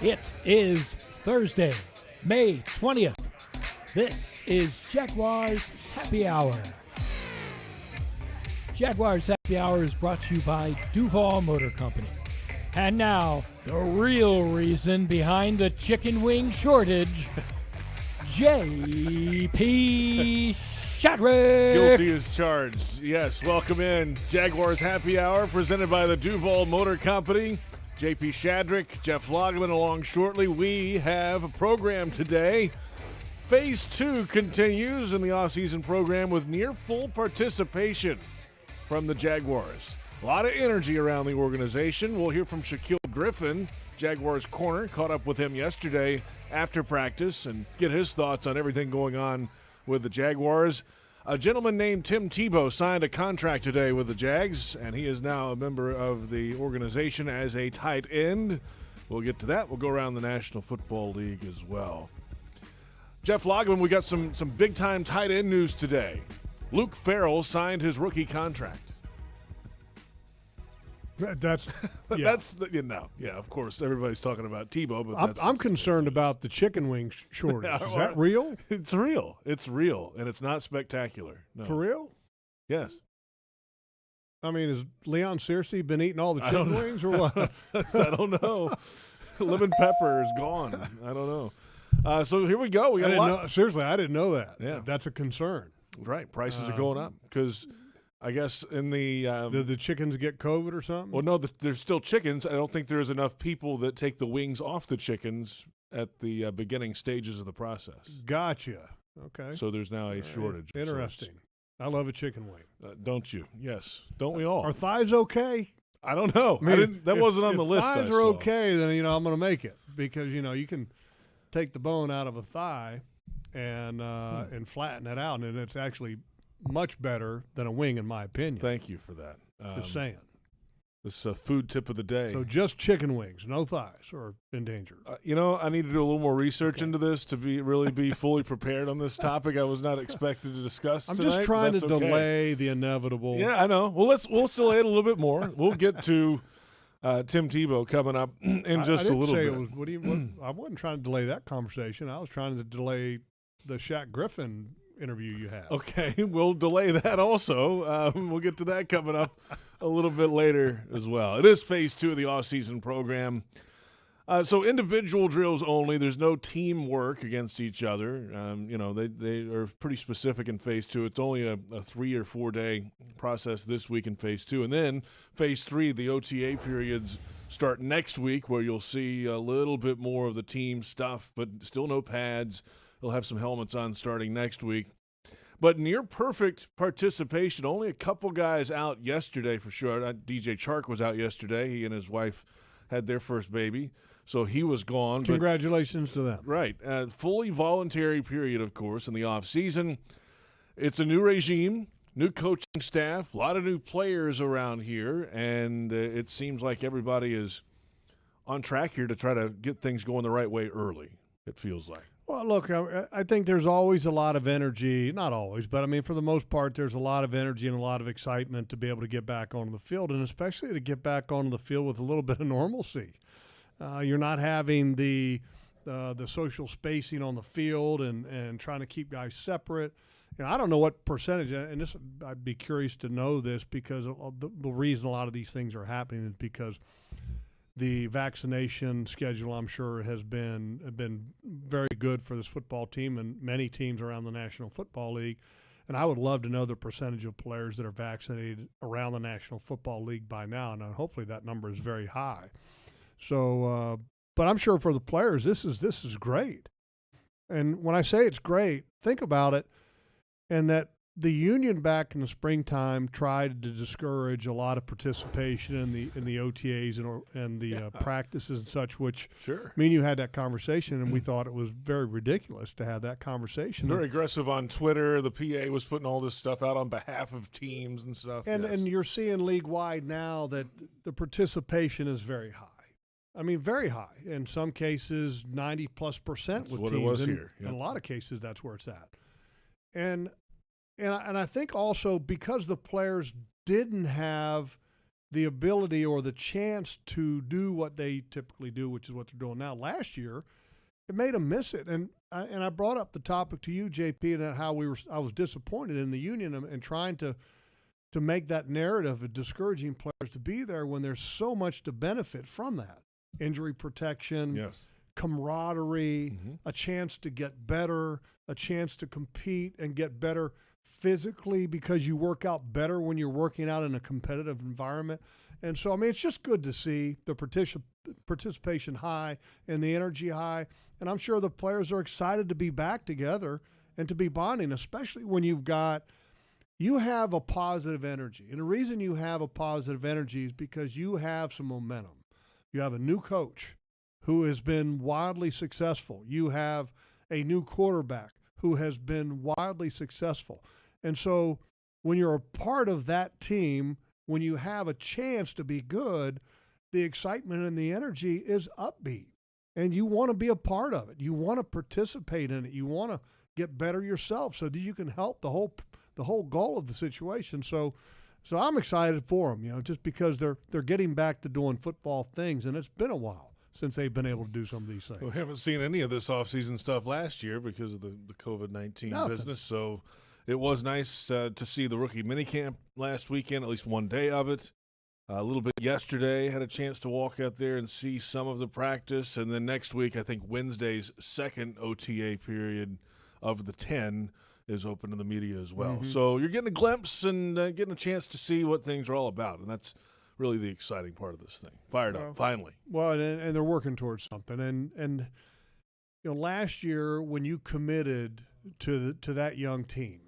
It is Thursday, May 20th. This is Jaguars Happy Hour. Jaguars Happy Hour is brought to you by Duval Motor Company. And now, the real reason behind the chicken wing shortage, J.P. Shadrick. Guilty as charged. Yes, welcome in. Jaguars Happy Hour presented by the Duval Motor Company. J.P. Shadrick, Jeff Lageman along shortly. We have a program today. Phase 2 continues in the offseason program with near full participation from the Jaguars. A lot of energy around the organization. We'll hear from Shaquille Griffin, Jaguars corner. Caught up with him yesterday after practice and get his thoughts on everything going on with the Jaguars. A gentleman named Tim Tebow signed a contract today with the Jags, and he is now a member of the organization as a tight end. We'll get to that. We'll go around the National Football League as well. Jeff Lageman, we got some big-time tight end news today. Luke Farrell signed his rookie contract. That's of course, everybody's talking about Tebow, but I'm concerned about the chicken wing shortage. Is that real? It's real. It's real, and it's not spectacular. No. For real? Yes. I mean, has Leon Searcy been eating all the chicken wings or what? I don't know. Lemon pepper is gone. I don't know. So here we go. We got a lot. Seriously, I didn't know that. Yeah. That's a concern. Right. Prices are going up because I guess in the did the chickens get COVID or something? Well, no, there's still chickens. I don't think there's enough people that take the wings off the chickens at the beginning stages of the process. Gotcha. Okay. So there's now a shortage. Interesting. I love a chicken wing. Don't you? Yes. Don't we all? Are thighs okay? I don't know. That wasn't on the list. If thighs are okay, then I'm going to make it because you can take the bone out of a thigh and flatten it out, and it's actually much better than a wing, in my opinion. Thank you for that. Just saying. This is a food tip of the day. So just chicken wings, no thighs, or in danger. I need to do a little more research into this to be fully prepared on this topic. I was not expected to discuss. I'm tonight, just trying to delay the inevitable. Yeah, I know. Well, we'll delay it a little bit more. We'll get to Tim Tebow coming up in just a little bit. I wasn't trying to delay that conversation. I was trying to delay the Shaq Griffin interview you have. Okay, we'll delay that also. We'll get to that coming up a little bit later as well. It is phase 2 of the offseason program. So individual drills only. There's no teamwork against each other. They are pretty specific in phase 2. It's only a 3 or 4 day process this week in phase 2. And then phase 3, the OTA periods start next week where you'll see a little bit more of the team stuff, but still no pads. They'll have some helmets on starting next week. But near perfect participation, only a couple guys out yesterday for sure. DJ Chark was out yesterday. He and his wife had their first baby, so he was gone. Congratulations to them. Right. Fully voluntary period, of course, in the offseason. It's a new regime, new coaching staff, a lot of new players around here, and it seems like everybody is on track here to try to get things going the right way early, it feels like. Well, look, I think there's always a lot of energy. Not always, but, for the most part, there's a lot of energy and a lot of excitement to be able to get back onto the field, and especially to get back onto the field with a little bit of normalcy. You're not having the social spacing on the field and trying to keep guys separate. I don't know what percentage, and this I'd be curious to know this because the reason a lot of these things are happening is because the vaccination schedule, I'm sure, has been very good for this football team and many teams around the National Football League. And I would love to know the percentage of players that are vaccinated around the National Football League by now. And hopefully that number is very high. So, but I'm sure for the players, this is great. And when I say it's great, think about it, and that the union back in the springtime tried to discourage a lot of participation in the OTAs and the practices and such, which me and you had that conversation, and we thought it was very ridiculous to have that conversation. Very aggressive on Twitter. The PA was putting all this stuff out on behalf of teams and stuff. And you're seeing league-wide now that the participation is very high. Very high. In some cases, 90+% with what teams. It was here. Yep. In a lot of cases, that's where it's at. And I think also because the players didn't have the ability or the chance to do what they typically do, which is what they're doing now. Last year, it made them miss it. And I brought up the topic to you, JP, and how I was disappointed in the union and trying to make that narrative of discouraging players to be there when there's so much to benefit from that. Injury protection, Yes. camaraderie, a chance to get better, a chance to compete and get better physically because you work out better when you're working out in a competitive environment. And so, I mean, it's just good to see the participation high and the energy high. And I'm sure the players are excited to be back together and to be bonding, especially when you have a positive energy. And the reason you have a positive energy is because you have some momentum. You have a new coach who has been wildly successful. You have a new quarterback who has been wildly successful. And so when you're a part of that team, when you have a chance to be good, the excitement and the energy is upbeat. And you want to be a part of it. You want to participate in it. You want to get better yourself so that you can help the whole goal of the situation. So I'm excited for them, just because they're getting back to doing football things, and it's been a while since they've been able to do some of these things. We haven't seen any of this offseason stuff last year because of the COVID-19 business. So it was nice to see the rookie minicamp last weekend, at least one day of it. A little bit yesterday, had a chance to walk out there and see some of the practice. And then next week, I think Wednesday's second OTA period of the 10 is open to the media as well. So you're getting a glimpse and getting a chance to see what things are all about. And that's really the exciting part of this thing. Fired up, finally. Well, and they're working towards something. And last year when you committed to that young team,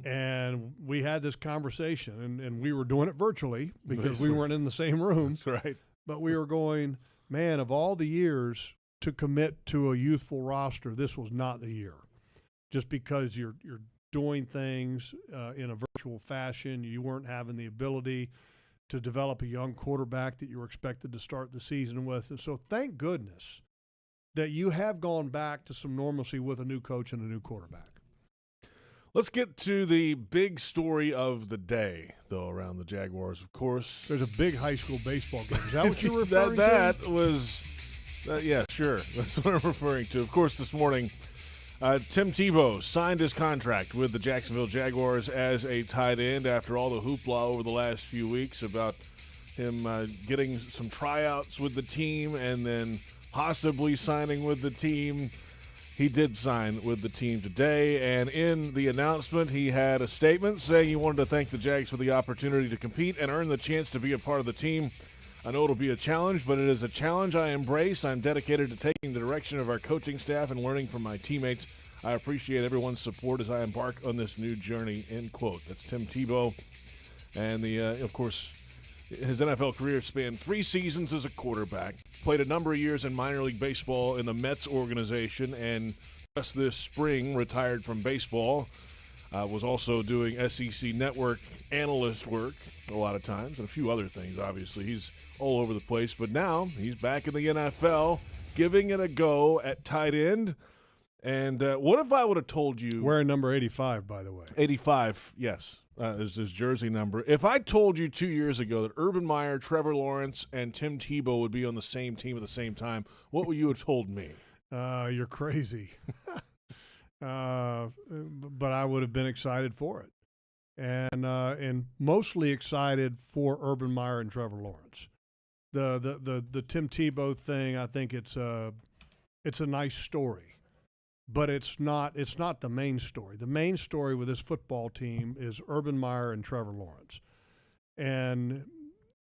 and we had this conversation, and we were doing it virtually because we weren't in the same room. That's right. But we were going, man, of all the years to commit to a youthful roster, this was not the year. Just because you're doing things in a virtual fashion, you weren't having the ability to develop a young quarterback that you were expected to start the season with. And so thank goodness that you have gone back to some normalcy with a new coach and a new quarterback. Let's get to the big story of the day, though, around the Jaguars, of course. There's a big high school baseball game. Is that what you were referring to? That was, yeah, sure. That's what I'm referring to. Of course, this morning, Tim Tebow signed his contract with the Jacksonville Jaguars as a tight end after all the hoopla over the last few weeks about him getting some tryouts with the team and then possibly signing with the team. He did sign with the team today, and in the announcement, he had a statement saying he wanted to thank the Jags for the opportunity to compete and earn the chance to be a part of the team. I know it'll be a challenge, but it is a challenge I embrace. I'm dedicated to taking the direction of our coaching staff and learning from my teammates. I appreciate everyone's support as I embark on this new journey, end quote. That's Tim Tebow. And, of course, his NFL career spanned 3 seasons as a quarterback, played a number of years in minor league baseball in the Mets organization, and just this spring retired from baseball. Was also doing SEC network analyst work a lot of times and a few other things, obviously. He's all over the place, but now he's back in the NFL, giving it a go at tight end. And what if I would have told you – Wearing number 85, by the way. 85, yes. Is his jersey number. If I told you 2 years ago that Urban Meyer, Trevor Lawrence, and Tim Tebow would be on the same team at the same time, what would you have told me? You're crazy. But I would have been excited for it. And mostly excited for Urban Meyer and Trevor Lawrence. The Tim Tebow thing, I think it's a nice story. But it's not the main story. The main story with this football team is Urban Meyer and Trevor Lawrence. And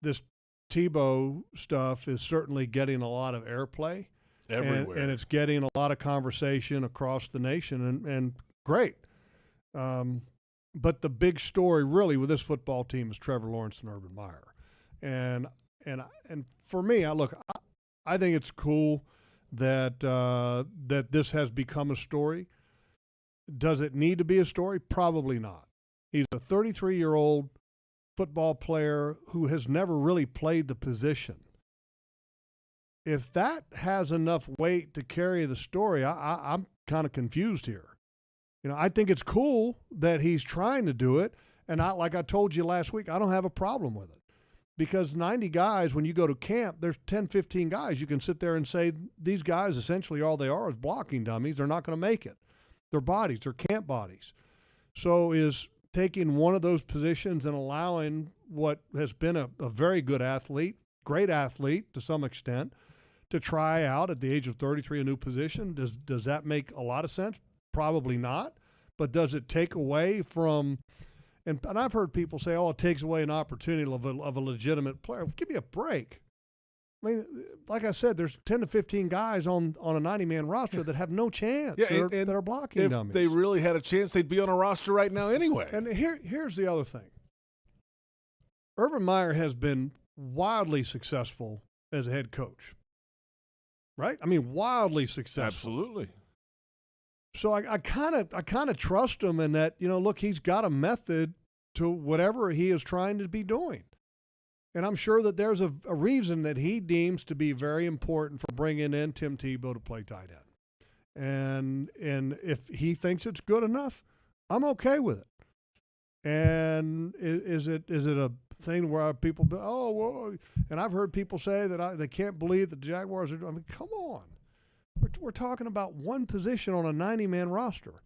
this Tebow stuff is certainly getting a lot of airplay. Everywhere. And it's getting a lot of conversation across the nation, and great. But the big story really with this football team is Trevor Lawrence and Urban Meyer. And for me, I think it's cool that this has become a story. Does it need to be a story? Probably not. He's a 33-year-old football player who has never really played the position. If that has enough weight to carry the story, I'm kind of confused here. I think it's cool that he's trying to do it, and like I told you last week, I don't have a problem with it. Because 90 guys, when you go to camp, there's 10, 15 guys. You can sit there and say these guys, essentially all they are is blocking dummies. They're not going to make it. They're bodies. They're camp bodies. So is taking one of those positions and allowing what has been a very good athlete, great athlete to some extent, to try out at the age of 33 a new position. Does that make a lot of sense? Probably not. But does it take away from – and I've heard people say, oh, it takes away an opportunity of a legitimate player. Give me a break. I mean, like I said, there's 10 to 15 guys on a 90-man roster that have no chance that are blocking dummies. If they really had a chance, they'd be on a roster right now anyway. And here's the other thing. Urban Meyer has been wildly successful as a head coach, right? I mean, wildly successful. Absolutely. So I kind of trust him in that, look, he's got a method to whatever he is trying to be doing. And I'm sure that there's a reason that he deems to be very important for bringing in Tim Tebow to play tight end. And if he thinks it's good enough, I'm okay with it. And is it a thing where people, and I've heard people say that they can't believe that the Jaguars are, come on. We're talking about one position on a 90-man roster.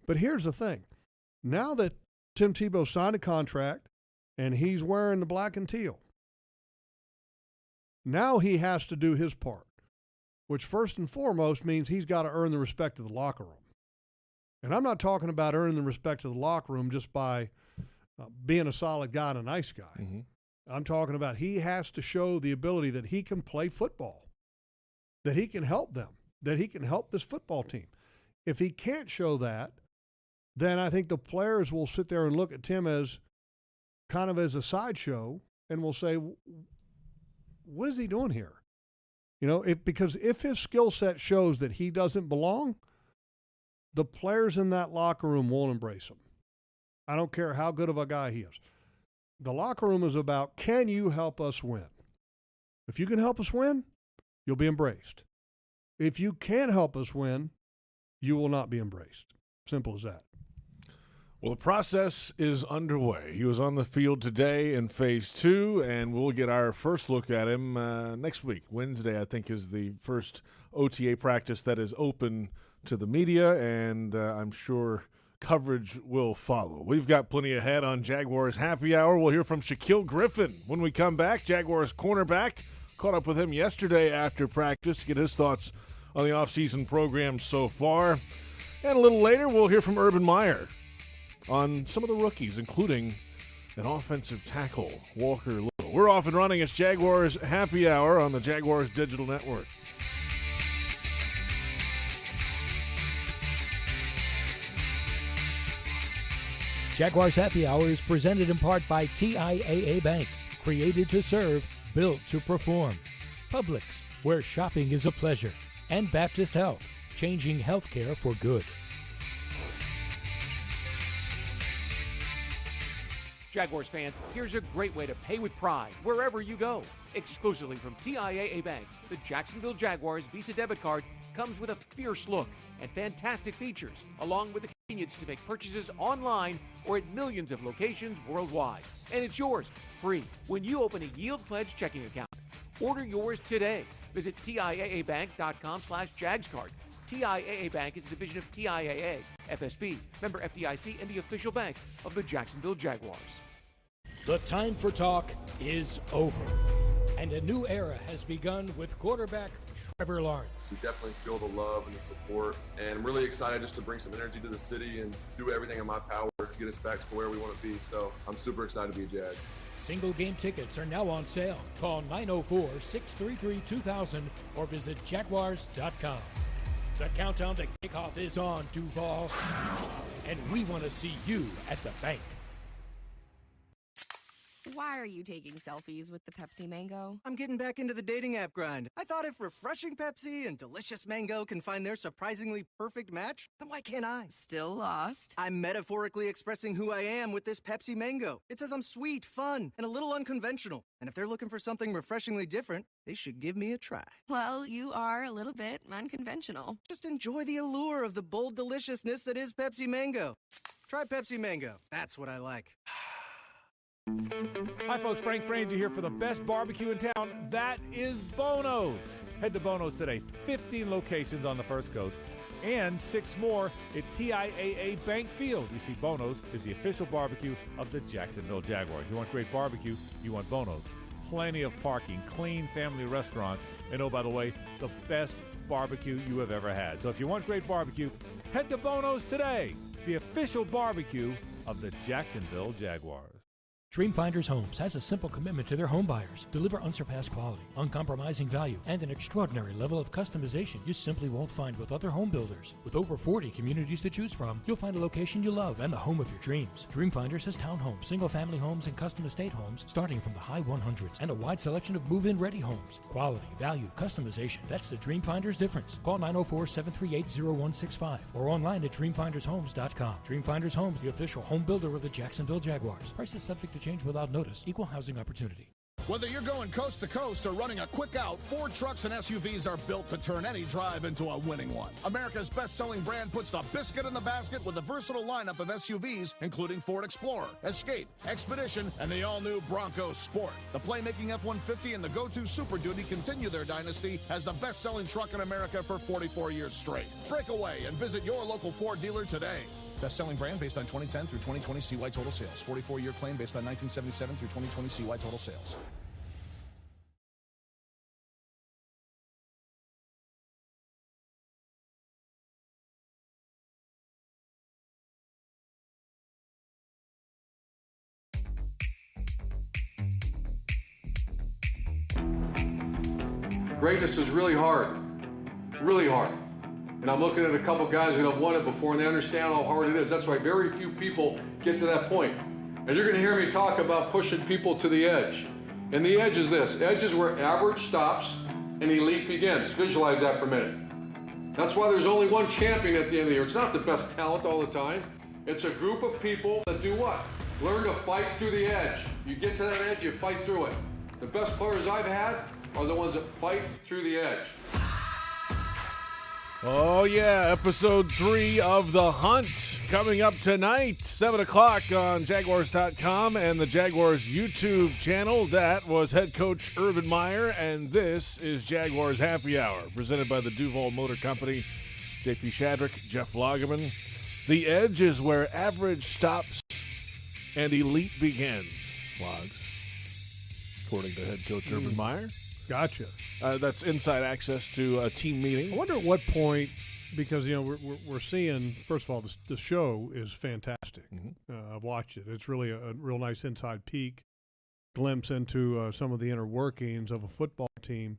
But here's the thing. Now that Tim Tebow signed a contract and he's wearing the black and teal, now he has to do his part, which first and foremost means he's got to earn the respect of the locker room. And I'm not talking about earning the respect of the locker room just by being a solid guy and a nice guy. Mm-hmm. I'm talking about he has to show the ability that he can play football, that he can help them, that he can help this football team. If he can't show that, then I think the players will sit there and look at Tim as kind of as a sideshow and will say, what is he doing here? Because if his skill set shows that he doesn't belong, the players in that locker room won't embrace him. I don't care how good of a guy he is. The locker room is about, can you help us win? If you can help us win, you'll be embraced. If you can't help us win, you will not be embraced. Simple as that. Well, the process is underway. He was on the field today in Phase 2, and we'll get our first look at him next week. Wednesday, I think, is the first OTA practice that is open to the media, and I'm sure coverage will follow. We've got plenty ahead on Jaguars Happy Hour. We'll hear from Shaquille Griffin when we come back. Jaguars cornerback. Caught up with him yesterday after practice to get his thoughts on the offseason program so far. And a little later, we'll hear from Urban Meyer on some of the rookies, including an offensive tackle, Walker Little. We're off and running. It's Jaguars Happy Hour on the Jaguars Digital Network. Jaguars Happy Hour is presented in part by TIAA Bank, created to serve, built to perform. Publix, where shopping is a pleasure. And Baptist Health, changing healthcare for good. Jaguars fans, here's a great way to pay with pride wherever you go. Exclusively from TIAA Bank, the Jacksonville Jaguars Visa debit card comes with a fierce look and fantastic features, along with the convenience to make purchases online or at millions of locations worldwide. And it's yours, free, when you open a Yield Pledge checking account. Order yours today. Visit TIAABank.com/JagsCard. TIAA Bank is a division of TIAA, FSB, member FDIC, and the official bank of the Jacksonville Jaguars. The time for talk is over, and a new era has begun with quarterback Trevor Lawrence. We definitely feel the love and the support, and I'm really excited just to bring some energy to the city and do everything in my power to get us back to where we want to be. So I'm super excited to be a Jag. Single game tickets are now on sale. Call 904-633-2000 or visit Jaguars.com. The countdown to kickoff is on, Duval, and we want to see you at the bank. Why are you taking selfies with the Pepsi Mango? I'm getting back into the dating app grind. I thought if refreshing Pepsi and delicious mango can find their surprisingly perfect match, then why can't I? Still lost? I'm metaphorically expressing who I am with this Pepsi Mango. It says I'm sweet, fun, and a little unconventional. And if they're looking for something refreshingly different, they should give me a try. Well, you are a little bit unconventional. Just enjoy the allure of the bold deliciousness that is Pepsi Mango. Try Pepsi Mango. That's what I like. Hi, folks. Frank Frangie here for the best barbecue in town. That is Bono's. Head to Bono's today. 15 locations on the First Coast and 6 more at TIAA Bank Field. You see, Bono's is the official barbecue of the Jacksonville Jaguars. You want great barbecue, you want Bono's. Plenty of parking, clean family restaurants, and oh, by the way, the best barbecue you have ever had. So if you want great barbecue, head to Bono's today, the official barbecue of the Jacksonville Jaguars. Dreamfinders Homes has a simple commitment to their home buyers. Deliver unsurpassed quality, uncompromising value, and an extraordinary level of customization you simply won't find with other home builders. With over 40 communities to choose from, you'll find a location you love and the home of your dreams. Dreamfinders has townhomes, single-family homes, and custom estate homes starting from the high 100s and a wide selection of move-in ready homes. Quality, value, customization. That's the Dreamfinders difference. Call 904-738-0165 or online at dreamfindershomes.com. Dreamfinders Homes, the official home builder of the Jacksonville Jaguars. Prices subject to change without notice. Equal housing opportunity. Whether you're going coast to coast or running a quick out, Ford trucks and SUVs are built to turn any drive into a winning one. America's best-selling brand puts the biscuit in the basket with a versatile lineup of SUVs, including Ford Explorer, Escape, Expedition, and the all-new Bronco Sport. The playmaking F-150 and the go-to Super Duty continue their dynasty as the best-selling truck in America for 44 years straight. Break away and visit your local Ford dealer today. Best-selling brand based on 2010 through 2020 CY total sales. 44-year claim based on 1977 through 2020 CY total sales. Greatness is really hard. Really hard. And I'm looking at a couple guys that have won it before, and they understand how hard it is. That's why very few people get to that point. And you're going to hear me talk about pushing people to the edge. And the edge is this. Edge is where average stops and elite begins. Visualize that for a minute. That's why there's only one champion at the end of the year. It's not the best talent all the time. It's a group of people that do what? Learn to fight through the edge. You get to that edge, you fight through it. The best players I've had are the ones that fight through the edge. Oh, yeah, episode 3 of The Hunt coming up tonight, 7 o'clock on Jaguars.com and the Jaguars YouTube channel. That was head coach Urban Meyer, and this is Jaguars Happy Hour, presented by the Duval Motor Company. JP Shadrick, Jeff Lageman. The edge is where average stops and elite begins, Logs, according to head coach Urban Meyer. Gotcha. That's inside access to a team meeting. I wonder at what point, because we're seeing. First of all, the show is fantastic. I've watched it. It's really a real nice inside peek, glimpse into some of the inner workings of a football team.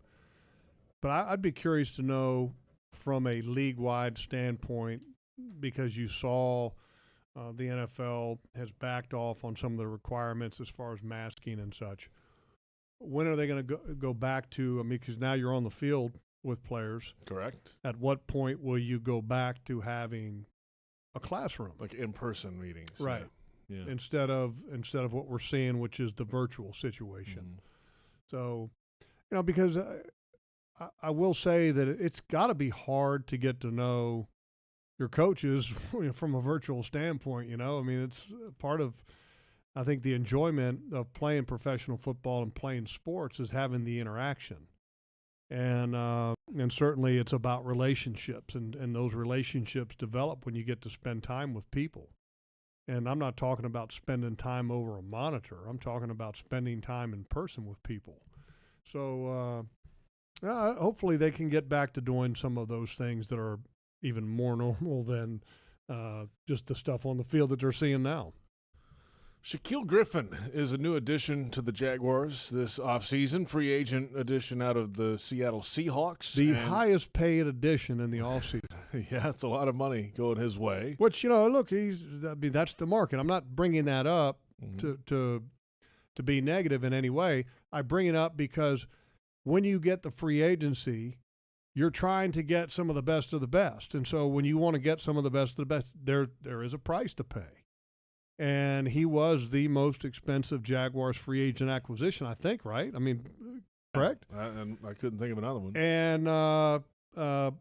But I'd be curious to know from a league-wide standpoint, because you saw the NFL has backed off on some of the requirements as far as masking and such. When are they going to go back to, I mean, because now you're on the field with players. Correct. At what point will you go back to having a classroom? Like in-person meetings. Right. Yeah. Instead of what we're seeing, which is the virtual situation. So, because I will say that it's got to be hard to get to know your coaches from a virtual standpoint, I mean, it's part of – I think the enjoyment of playing professional football and playing sports is having the interaction. And certainly it's about relationships, and those relationships develop when you get to spend time with people. And I'm not talking about spending time over a monitor. I'm talking about spending time in person with people. So hopefully they can get back to doing some of those things that are even more normal than just the stuff on the field that they're seeing now. Shaquille Griffin is a new addition to the Jaguars this offseason, free agent addition out of the Seattle Seahawks. The highest paid addition in the offseason. Yeah, it's a lot of money going his way. Which, look, that's the market. I'm not bringing that up to be negative in any way. I bring it up because when you get the free agency, you're trying to get some of the best of the best. And so when you want to get some of the best of the best, there is a price to pay. And he was the most expensive Jaguars free agent acquisition, I think, right? I mean, correct? And I couldn't think of another one. And a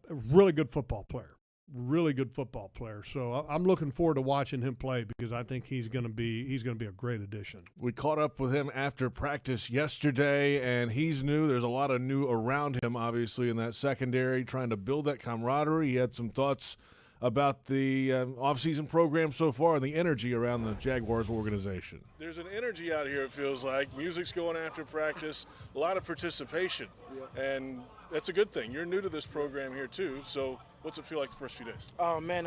really good football player. really good football player. So I'm looking forward to watching him play because I think he's going to be a great addition. We caught up with him after practice yesterday, and he's new. There's a lot of new around him, obviously, in that secondary, trying to build that camaraderie. He had some thoughts about the offseason program so far and the energy around the Jaguars organization. There's an energy out here, it feels like. Music's going after practice, a lot of participation, and that's a good thing. You're new to this program here, too, so what's it feel like the first few days? Oh, man,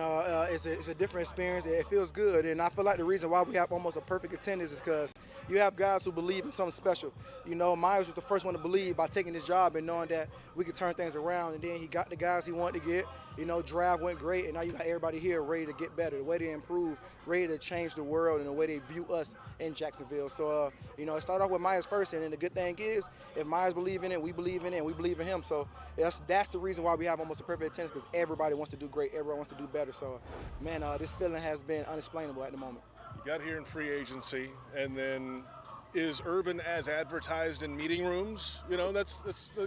it's a different experience. It feels good, and I feel like the reason why we have almost a perfect attendance is because you have guys who believe in something special. You know, Myers was the first one to believe by taking this job and knowing that we could turn things around, and then he got the guys he wanted to get. You know, draft went great, and now you got everybody here ready to get better, the way they improve, ready to change the world and the way they view us in Jacksonville. So, you know, it started off with Myers first, and then the good thing is if Myers believe in it, we believe in it, and we believe in him. So that's the reason why we have almost a perfect attendance, because everybody wants to do great, everyone wants to do better. So, man, this feeling has been unexplainable at the moment. You got here in free agency, and then is Urban as advertised in meeting rooms? You know, that's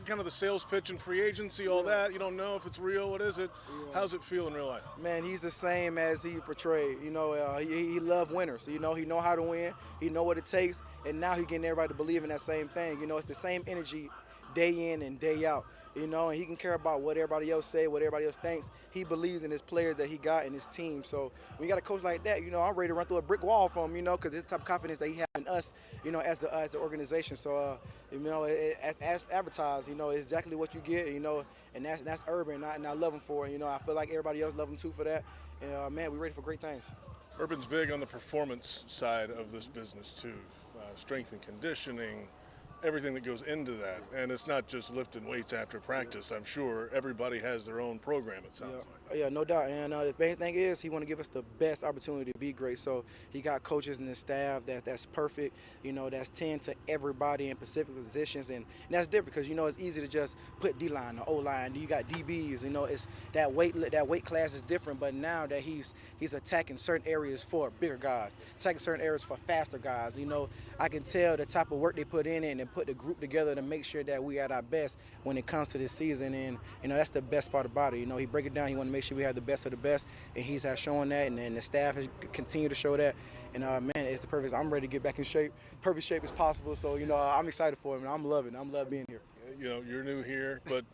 kind of the sales pitch in free agency, all that. You don't know if it's real. What is it? How's it feel in real life? Man, he's the same as he portrayed. You know, he loved winners. You know, he know how to win. He know what it takes. And now he's getting everybody to believe in that same thing. You know, it's the same energy day in and day out. You know, and he can care about what everybody else say, what everybody else thinks. He believes in his players that he got in his team. So when you got a coach like that, you know, I'm ready to run through a brick wall for him, you know, because it's the type of confidence that he has in us, you know, as the organization. So, you know, as advertised, you know, it's exactly what you get, you know, and that's Urban, and I love him for it. You know, I feel like everybody else love him too for that. And, man, we're ready for great things. Urban's big on the performance side of this business, too. Strength and conditioning, everything that goes into that. And it's not just lifting weights after practice. I'm sure everybody has their own program, it sounds like. Yeah, no doubt. And the main thing is he want to give us the best opportunity to be great. So he got coaches and the staff that's perfect, you know, that's 10 to everybody in specific positions. And that's different because, you know, it's easy to just put D-line or O-line. You got DBs, you know, it's that weight class is different. But now that he's attacking certain areas for bigger guys, attacking certain areas for faster guys, you know, I can tell the type of work they put in it and put the group together to make sure that we at our best when it comes to this season. And, you know, that's the best part about it. You know, he break it down. He want to make sure we have the best of the best, and he's showing that, and the staff has continued to show that. And, man, it's the perfect. I'm ready to get back in shape, perfect shape as possible. So, you know, I'm excited for him, and I'm loving being here. You know, you're new here, but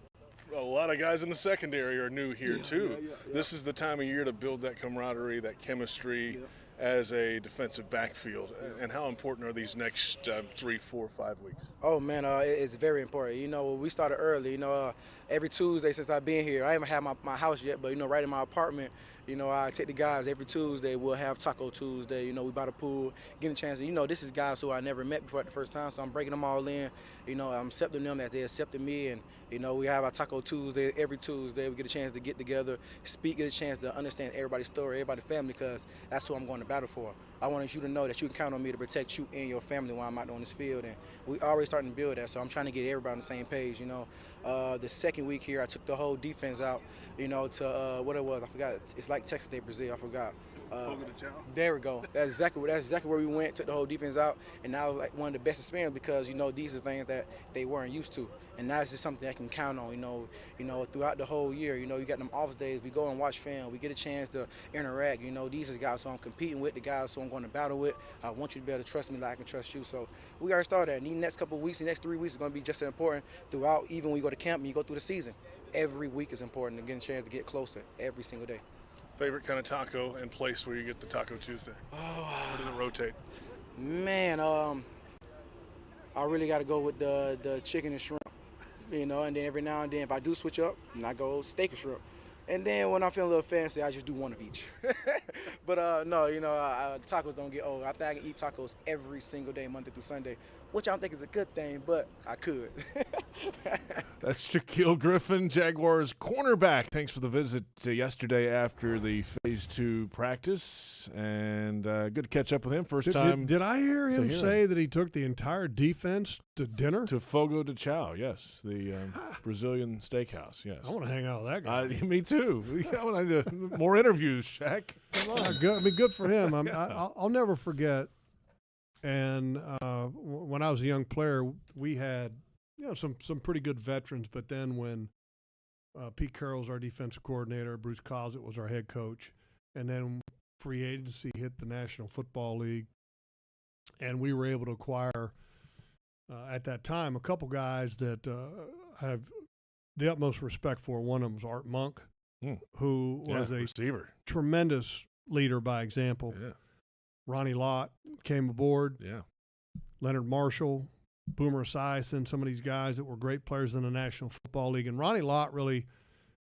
a lot of guys in the secondary are new here, too. Yeah. This is the time of year to build that camaraderie, that chemistry as a defensive backfield. And how important are these next 3, 4, 5 weeks? Oh, man, it's very important. You know, we started early. You know, every Tuesday since I've been here, I haven't had my house yet, but, you know, right in my apartment, you know, I take the guys every Tuesday. We'll have Taco Tuesday. You know, we by the pool, getting a chance to, you know, this is guys who I never met before at the first time, so I'm breaking them all in. You know, I'm accepting them as they accepted me. And, you know, we have our Taco Tuesday every Tuesday. We get a chance to get together, speak, get a chance to understand everybody's story, everybody's family, because that's who I'm going to battle for. I want you to know that you can count on me to protect you and your family while I'm out on this field. And we already starting to build that, so I'm trying to get everybody on the same page, you know. The second week here, I took the whole defense out, you know, to what it was. I forgot. It's like Texas State, Brazil. I forgot. There we go. That's exactly where we went. Took the whole defense out, and now like one of the best experiences because, you know, these are things that they weren't used to, and now it's just something I can count on. You know, throughout the whole year. You know, you got them off days. We go and watch film. We get a chance to interact. You know, these are guys who I'm competing with, the guys who I'm going to battle with. I want you to be able to trust me like I can trust you. So we already started. And these next couple of weeks, the next 3 weeks is going to be just as important throughout. Even when you go to camp and you go through the season, every week is important to get a chance to get closer every single day. Favorite kind of taco and place where you get the Taco Tuesday? Or does it rotate? Man, I really got to go with the chicken and shrimp, you know, and then every now and then if I do switch up, then I go steak and shrimp. And then when I'm feeling a little fancy, I just do one of each. But no, you know, tacos don't get old. I think I can eat tacos every single day, Monday through Sunday, which I don't think is a good thing, but I could. That's Shaquille Griffin, Jaguars cornerback. Thanks for the visit yesterday after the Phase 2 practice, and good to catch up with him. First time. Did I hear him say that he took the entire defense to dinner? To Fogo de Chao, yes, the Brazilian steakhouse, yes. I want to hang out with that guy. Me too. More interviews, Shaq. Come on. Good for him. I'll never forget. And when I was a young player, we had, you know, some pretty good veterans. But then when Pete Carroll's our defensive coordinator. Bruce Cosett was our head coach. And then free agency hit the National Football League. And we were able to acquire, at that time, a couple guys that I have the utmost respect for. One of them was Art Monk, who was a receiver, tremendous leader by example. Yeah. Ronnie Lott came aboard. Yeah. Leonard Marshall, Boomer Esiason, some of these guys that were great players in the National Football League. And Ronnie Lott really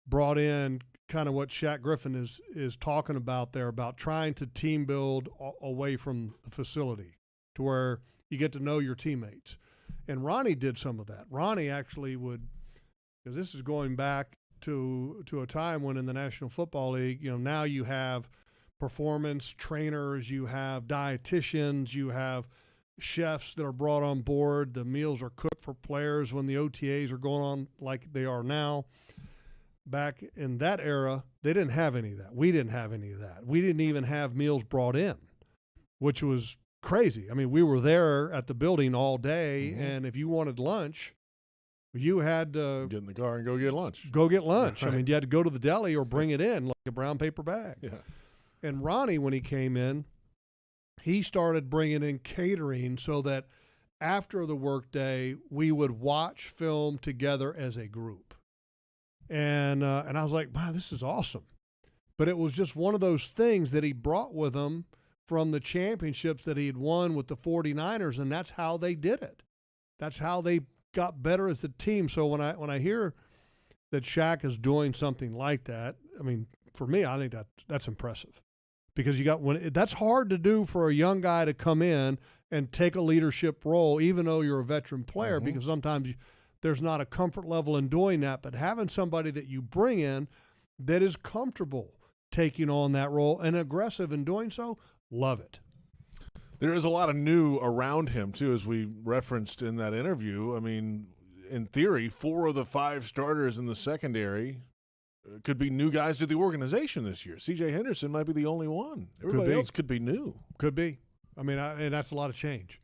brought in kind of what Shaq Griffin is talking about there, about trying to team build away from the facility to where you get to know your teammates. And Ronnie did some of that. Ronnie actually would, because this is going back to a time when in the National Football League, now you have performance trainers, you have dietitians, you have chefs that are brought on board. The meals are cooked for players when the OTAs are going on like they are now. Back in that era, they didn't have any of that. We didn't have any of that. We didn't even have meals brought in, which was crazy. I mean, we were there at the building all day, and if you wanted lunch, you had to get in the car and go get lunch. Right. I mean, you had to go to the deli or bring it in like a brown paper bag. Yeah. And Ronnie, when he came in, he started bringing in catering so that after the workday, we would watch film together as a group. And I was like, wow, this is awesome. But it was just one of those things that he brought with him from the championships that he had won with the 49ers, and that's how they did it. That's how they got better as a team. So when I hear that Shaq is doing something like that, I mean, for me, I think that's impressive. Because that's hard to do for a young guy to come in and take a leadership role, even though you're a veteran player, because sometimes there's not a comfort level in doing that. But having somebody that you bring in that is comfortable taking on that role and aggressive in doing so, love it. There is a lot of new around him, too, as we referenced in that interview. I mean, in theory, 4 of the 5 starters in the secondary could be new guys to the organization this year. C.J. Henderson might be the only one. Everybody else could be new. Could be. I mean, and that's a lot of change.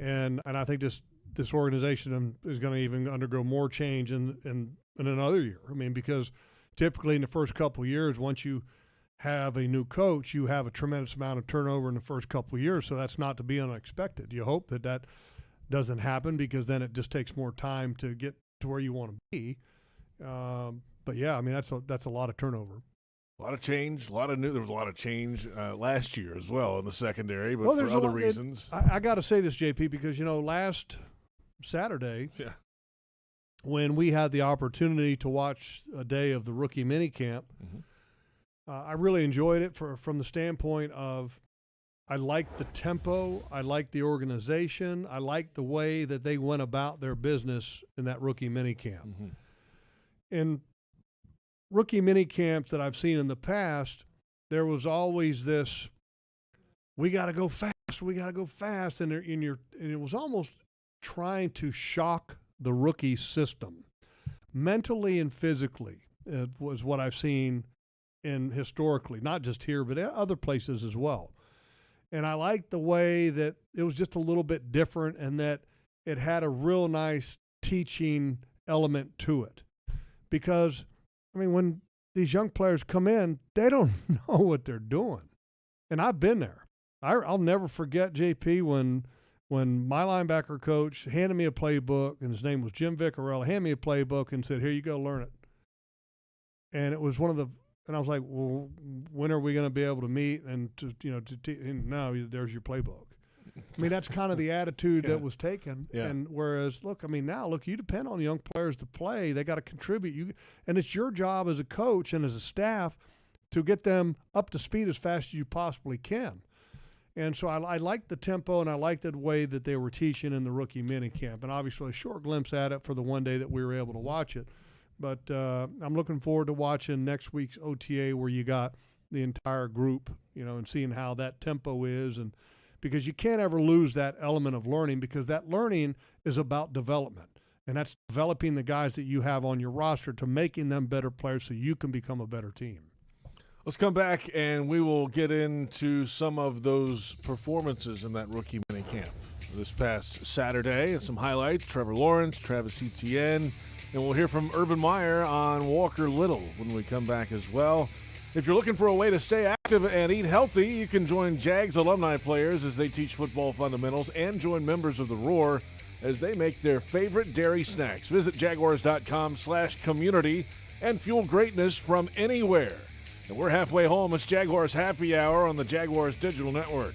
And I think this organization is going to even undergo more change in another year. I mean, because typically in the first couple of years, once you have a new coach, you have a tremendous amount of turnover in the first couple of years, so that's not to be unexpected. You hope that doesn't happen because then it just takes more time to get to where you want to be. But yeah, I mean that's a lot of turnover. A lot of change, a lot of new. There was a lot of change last year as well in the secondary, but for other reasons. I got to say this, JP, because last Saturday, when we had the opportunity to watch a day of the rookie minicamp, I really enjoyed it from the standpoint of I liked the tempo, I liked the organization, I liked the way that they went about their business in that rookie minicamp. And rookie mini camps that I've seen in the past, there was always this, we got to go fast, and it was almost trying to shock the rookie system, mentally and physically. It was what I've seen historically, not just here, but other places as well. And I liked the way that it was just a little bit different, and that it had a real nice teaching element to it, because I mean, when these young players come in, they don't know what they're doing. And I've been there. I'll never forget, JP, when my linebacker coach handed me a playbook, and his name was Jim Vicarella, handed me a playbook and said, here you go, learn it. And it was and I was like, well, when are we going to be able to meet? And no, there's your playbook. I mean, that's kind of the attitude that was taken. Yeah. And whereas, you depend on young players to play. They got to contribute. And it's your job as a coach and as a staff to get them up to speed as fast as you possibly can. And so I liked the tempo, and I liked the way that they were teaching in the rookie minicamp. And obviously a short glimpse at it for the one day that we were able to watch it. But I'm looking forward to watching next week's OTA where you got the entire group, and seeing how that tempo is, and because you can't ever lose that element of learning, because that learning is about development. And that's developing the guys that you have on your roster to making them better players so you can become a better team. Let's come back, and we will get into some of those performances in that rookie minicamp this past Saturday and some highlights. Trevor Lawrence, Travis Etienne, And we'll hear from Urban Meyer on Walker Little when we come back as well. If you're looking for a way to stay active and eat healthy, you can join Jags alumni players as they teach football fundamentals and join members of the Roar as they make their favorite dairy snacks. Visit jaguars.com/community and fuel greatness from anywhere. And we're halfway home. It's Jaguars Happy Hour on the Jaguars Digital Network.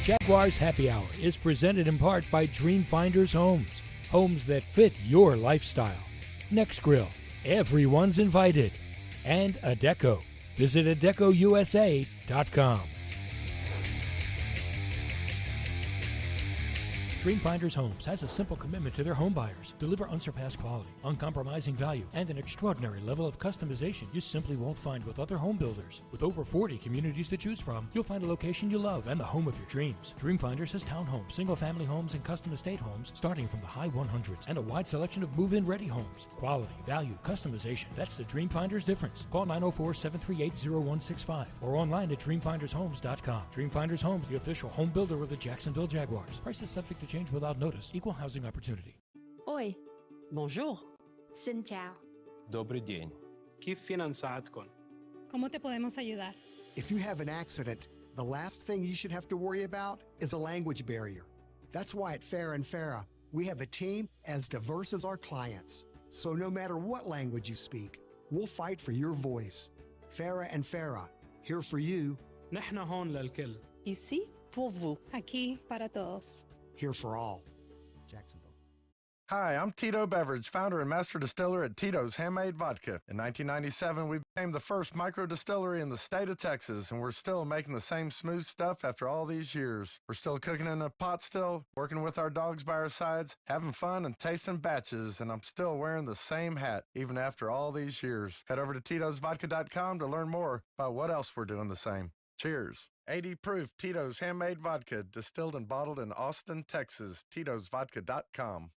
Jaguars Happy Hour is presented in part by Dreamfinders Homes, homes that fit your lifestyle. Next Grill, everyone's invited. And Adecco. Visit AdeccoUSA.com. Dreamfinders Homes has a simple commitment to their home buyers. Deliver unsurpassed quality, uncompromising value, and an extraordinary level of customization you simply won't find with other home builders. With over 40 communities to choose from, you'll find a location you love and the home of your dreams. Dreamfinders has townhomes, single-family homes, and custom estate homes starting from the high 100s and a wide selection of move-in ready homes. Quality, value, customization. That's the Dreamfinders difference. Call 904-738-0165 or online at dreamfindershomes.com. Dreamfinders Homes, the official home builder of the Jacksonville Jaguars. Prices subject to change without notice. Equal housing opportunity. Oi. Bonjour. Xin chào. Добрый день. كيف فينا نساعدكم? ¿Cómo te podemos ayudar? If you have an accident, the last thing you should have to worry about is a language barrier. That's why at Farah and Farah, we have a team as diverse as our clients. So no matter what language you speak, we'll fight for your voice. Farah and Farah, here for you. نحن هون للكل. Ici pour vous. Aquí para todos. Here for all. Jacksonville. Hi, I'm Tito Beverage, founder and master distiller at Tito's Handmade Vodka. In 1997, we became the first micro distillery in the state of Texas, and we're still making the same smooth stuff after all these years. We're still cooking in a pot still, working with our dogs by our sides, having fun and tasting batches, and I'm still wearing the same hat, even after all these years. Head over to Tito'sVodka.com to learn more about what else we're doing the same. Cheers. 80 proof Tito's Handmade Vodka, distilled and bottled in Austin, Texas. Tito'sVodka.com.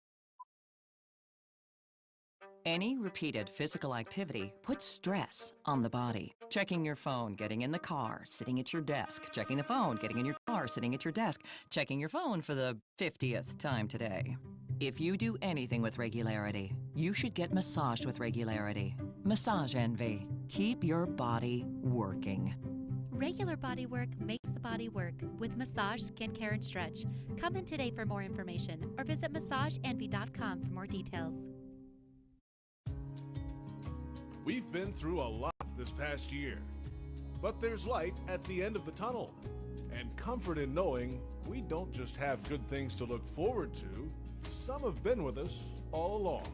Any repeated physical activity puts stress on the body. Checking your phone, getting in the car, sitting at your desk, checking the phone, getting in your car, sitting at your desk, checking your phone for the 50th time today. If you do anything with regularity, you should get massaged with regularity. Massage Envy. Keep your body working. Regular body work makes the body work with massage, skincare, and stretch. Come in today for more information or visit massageenvy.com for more details. We've been through a lot this past year, but there's light at the end of the tunnel and comfort in knowing we don't just have good things to look forward to. Some have been with us all along.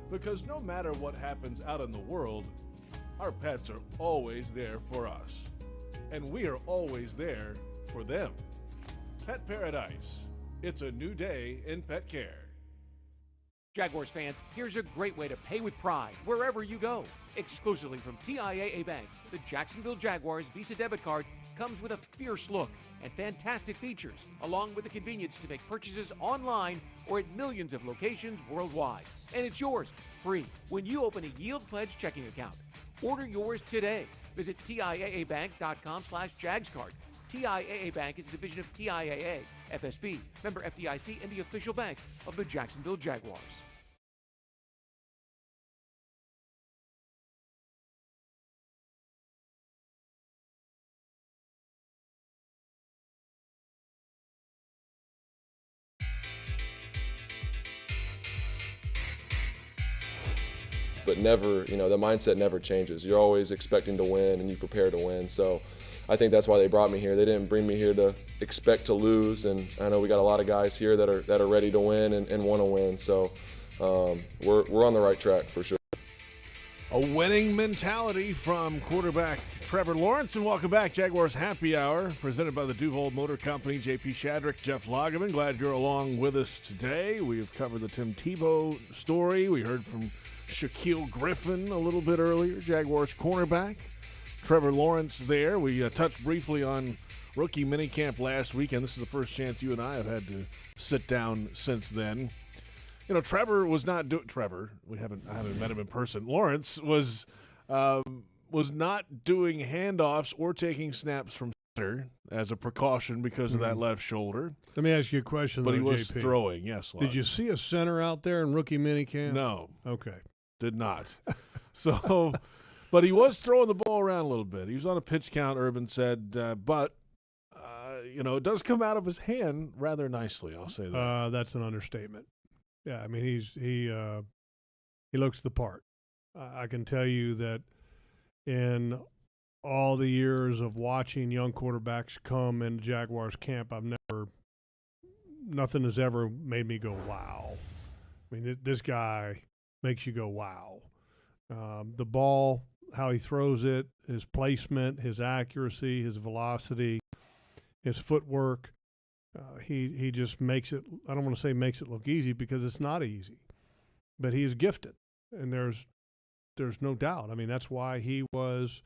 Because no matter what happens out in the world, our pets are always there for us. And we are always there for them. Pet Paradise. It's a new day in pet care. Jaguars fans, here's a great way to pay with pride wherever you go. Exclusively from TIAA Bank, the Jacksonville Jaguars Visa debit card comes with a fierce look and fantastic features, along with the convenience to make purchases online or at millions of locations worldwide. And it's yours, free, when you open a Yield Pledge checking account. Order yours today. Visit TIAABank.com/JagsCard. TIAA Bank is a division of TIAA, FSB, member FDIC, and the official bank of the Jacksonville Jaguars. But never, the mindset never changes. You're always expecting to win and you prepare to win. So I think that's why they brought me here. They didn't bring me here to expect to lose, and I know we got a lot of guys here that are ready to win and want to win. So we're on the right track for sure. A winning mentality from quarterback Trevor Lawrence, and welcome back. Jaguars Happy Hour, presented by the Duval Motor Company. JP Shadrick, Jeff Lageman, glad you're along with us today. We've covered the Tim Tebow story. We heard from Shaquille Griffin a little bit earlier, Jaguars cornerback. Trevor Lawrence there. We touched briefly on rookie minicamp last weekend. This is the first chance you and I have had to sit down since then. Trevor was not doing. Trevor, I haven't met him in person. Lawrence was not doing handoffs or taking snaps from as a precaution because of that left shoulder. Let me ask you a question, But though, he was JP. throwing, yes. Did you see a center out there in rookie minicamp? No. Okay. Did not. So, but he was throwing the ball around a little bit. He was on a pitch count, Urban said, but it does come out of his hand rather nicely, I'll say that. That's an understatement. Yeah, I mean, he looks the part. I can tell you that in all the years of watching young quarterbacks come into Jaguars camp, nothing has ever made me go, wow. I mean, this guy makes you go, wow. The ball, how he throws it, his placement, his accuracy, his velocity, his footwork, he just makes it, I don't want to say makes it look easy because it's not easy, but he is gifted, and there's no doubt. I mean, that's why he was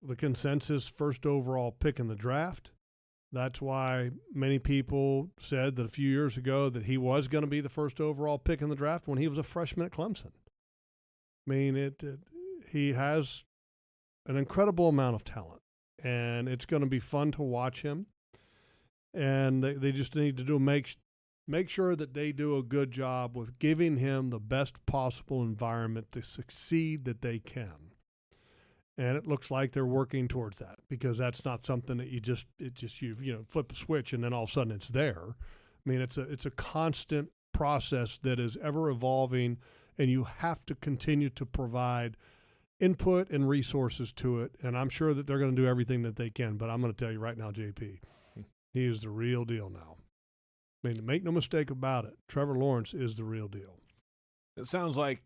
the consensus first overall pick in the draft. That's why many people said that a few years ago that he was going to be the first overall pick in the draft when he was a freshman at Clemson. I mean, he has an incredible amount of talent, and it's going to be fun to watch him. And they just need to make sure that they do a good job with giving him the best possible environment to succeed that they can. And it looks like they're working towards that, because that's not something that you flip a switch and then all of a sudden it's there. I mean, it's a constant process that is ever evolving, and you have to continue to provide input and resources to it. And I'm sure that they're going to do everything that they can. But I'm going to tell you right now, JP, he is the real deal now. I mean, make no mistake about it, Trevor Lawrence is the real deal. It sounds like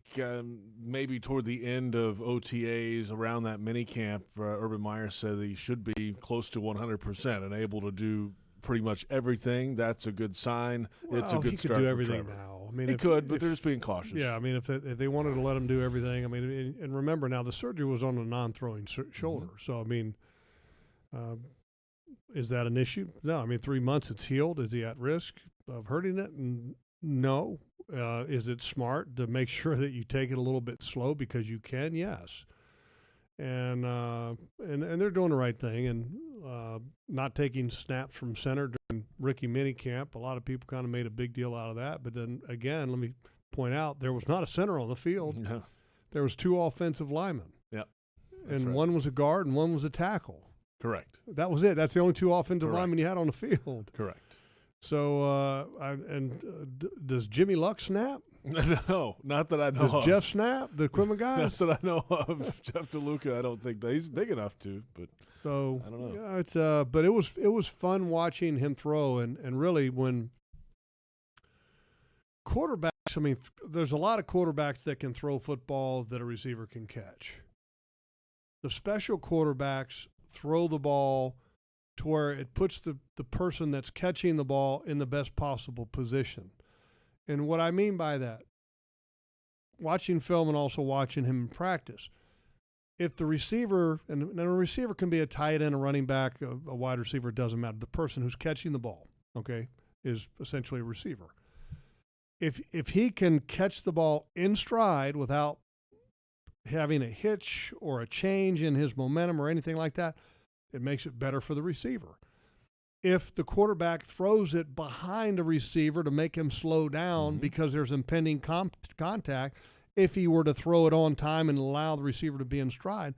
maybe toward the end of OTAs, around that minicamp, Urban Meyer said that he should be close to 100% and able to do pretty much everything. That's a good sign. Well, it's a good he start could do for everything Trevor. now. I mean, he could, but they're just being cautious. Yeah, I mean, if they wanted to let him do everything, I mean, and remember now the surgery was on a non-throwing shoulder. So, I mean, is that an issue? No. I mean, 3 months it's healed. Is he at risk of hurting it? No. Is it smart to make sure that you take it a little bit slow because you can? Yes. And they're doing the right thing, and not taking snaps from center during rookie minicamp. A lot of people kind of made a big deal out of that. But then again, let me point out there was not a center on the field. No. There was 2 offensive linemen. Yep. And right. one was a guard and one was a tackle. Correct. That was it. That's the only 2 offensive Correct. linemen you had on the field. Correct. So, does Jimmy Luck snap? No, not that I know of. Does Jeff snap, the equipment guys? Not that I know of. Jeff DeLuca, I don't think he's big enough to, but so I don't know. Yeah, it's but it was fun watching him throw, and really when quarterbacks, I mean, there's a lot of quarterbacks that can throw football that a receiver can catch. The special quarterbacks throw the ball to where it puts the person that's catching the ball in the best possible position. And what I mean by that, watching film and also watching him in practice, if the receiver, and a receiver can be a tight end, a running back, a wide receiver, it doesn't matter. The person who's catching the ball, okay, is essentially a receiver. If he can catch the ball in stride without having a hitch or a change in his momentum or anything like that, it makes it better for the receiver. If the quarterback throws it behind a receiver to make him slow down because there's impending contact, if he were to throw it on time and allow the receiver to be in stride,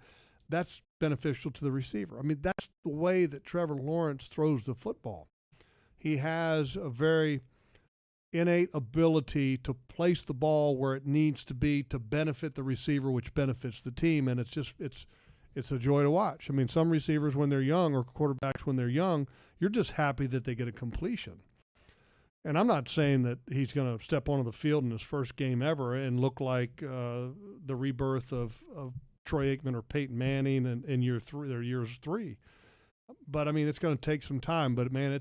that's beneficial to the receiver. I mean, that's the way that Trevor Lawrence throws the football. He has a very innate ability to place the ball where it needs to be to benefit the receiver, which benefits the team, and it's a joy to watch. I mean, some receivers when they're young, or quarterbacks when they're young, you're just happy that they get a completion. And I'm not saying that he's going to step onto the field in his first game ever and look like the rebirth of Troy Aikman or Peyton Manning in years 3. But, I mean, it's going to take some time. But, man,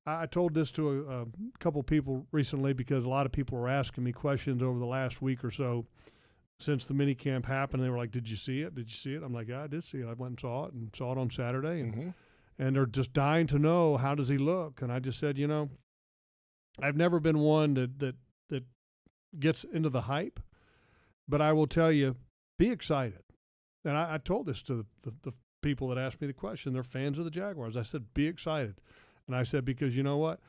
I told this to a couple people recently because a lot of people were asking me questions over the last week or so since the minicamp happened. They were like, did you see it? Did you see it? I'm like, yeah, I did see it. I went and saw it on Saturday. And they're just dying to know, how does he look? And I just said, I've never been one that gets into the hype, but I will tell you, be excited. And I told this to the people that ask me the question, they're fans of the Jaguars. I said, be excited. And I said, because you know what?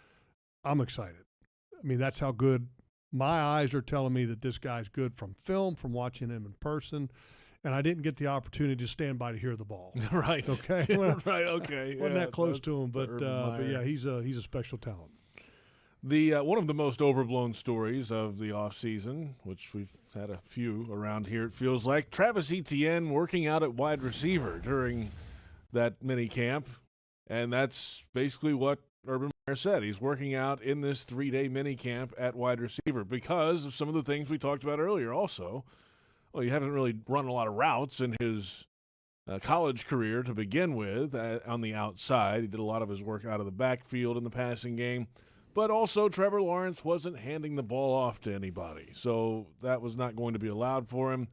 I'm excited. I mean, that's how good my eyes are telling me that this guy's good from film, from watching him in person. And I didn't get the opportunity to stand by to hear the ball. Right. Okay. Right. Okay. Wasn't that close to him, but Meyer. yeah, he's a special talent. The one of the most overblown stories of the offseason, which we've had a few around here, it feels like, Travis Etienne working out at wide receiver during that mini camp. And that's basically what Urban Meyer said. He's working out in this 3-day mini camp at wide receiver because of some of the things we talked about earlier also. Well, he hadn't really run a lot of routes in his college career to begin with on the outside. He did a lot of his work out of the backfield in the passing game. But also Trevor Lawrence wasn't handing the ball off to anybody, so that was not going to be allowed for him.